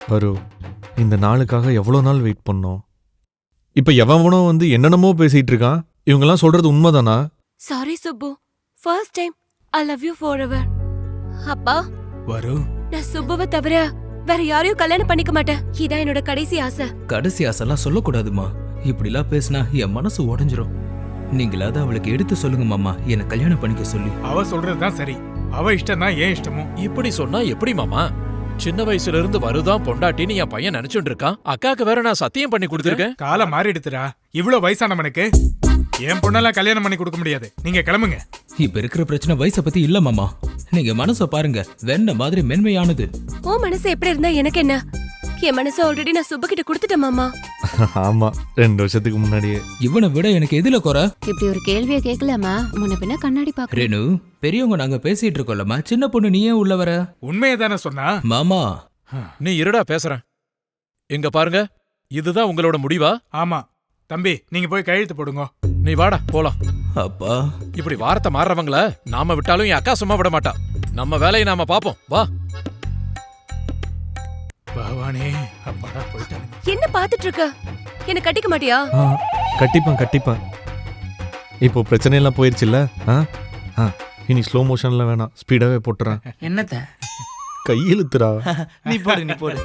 பரு, இந்த நாளுக்காக எவ்வளோ நாள் வெயிட் பண்ணோம். இப்ப எவனோ வந்து என்னென்னமோ பேசிட்டு இருக்கான். இவங்கெல்லாம் சொல்றது உண்மைதானா? Sorry Subbu, first time I love you forever. அப்பா, வரு, நான் சுப்புவை தவிர வேற யாரையும் கல்யாணம் பண்ணிக்க மாட்டேன். இதான் என்னோட கடைசி ஆசை. கடைசி ஆசைலாம் சொல்லக்கூடாதுமா. இப்படிலாம் பேசினா என் மனசு உடைஞ்சிரும். நீங்களாவது அவளுக்கு எடுத்து சொல்லுங்க மாமா, என்ன கல்யாணம் பண்ணிக்க சொல்லி. அவ சொல்றதுதான் சரி. அவ இஷ்டம் தான் ஏன் இஷ்டமும். இப்படி சொன்னா எப்படி மாமா? சின்ன வயசுல இருந்து வருதான் பொண்டாட்டின்னு என் பையன் நினைச்சுட்டு இருக்கான். அக்காக்கு வேற நான் சத்தியம் பண்ணி கொடுத்துருக்கேன். காலம் மாறிடுத்துடா. இவ்வளவு வயசானவனுக்கு என் பொண்ணெல்லாம் கல்யாணம் பண்ணி கொடுக்க முடியாது. நீங்க கிளம்புங்க. இப்ப இருக்கிற பிரச்சனை வயசை பத்தி இல்ல மாமா. நீங்க மனச பாருங்க, வெண்ண மாதிரி மென்மையானது. ஓ மனசு எப்படி இருந்தா எனக்கு என்ன? என் மனசு ஆல்ரெடி நான் சுப்பு கிட்ட கொடுத்துட்டேன் மாமா. ஆமா, 2 வருஷத்துக்கு முன்னாடியே. இவனை விட எனக்கு எதுல குறை? இப்படி ஒரு கேள்வியை கேட்கலாமா? முன்ன பின்ன கண்ணாடி பாக்க. ரேணு, பெரியவங்க நாங்க பேசிட்டு இருக்கோம்லமா, சின்ன பொண்ணு நீ ஏன் உள்ள வர? உண்மையை தானே சொன்னா. மாமா, நீ இருடா பேசுறேன். இங்க பாருங்க, இதுதான் உங்களோட முடிவா? ஆமா தம்பி, நீங்க போய் கையெழுத்து போடுங்க. நீ வாடா போலாம். அப்பா இப்படி வார்த்தை மாறுறவங்கள நாம விட்டாலும் என் அக்கா சும்மா விட மாட்டா. நம்ம வேலையை நாம பாப்போம். வா. பகவானே, அப்பாடா போயிட்டாங்க. என்ன பாத்துட்டு இருக்க? என்ன கட்டிக்க மாட்டியா? கட்டிப்பேன். இப்போ பிரச்சனையெல்லாம் போயிடுச்சுல்ல. இனி ஸ்லோ மோஷன்ல வேணாம், ஸ்பீடாவே போட்டுறேன். என்னத்த கையெழுத்துறா. நீ போடு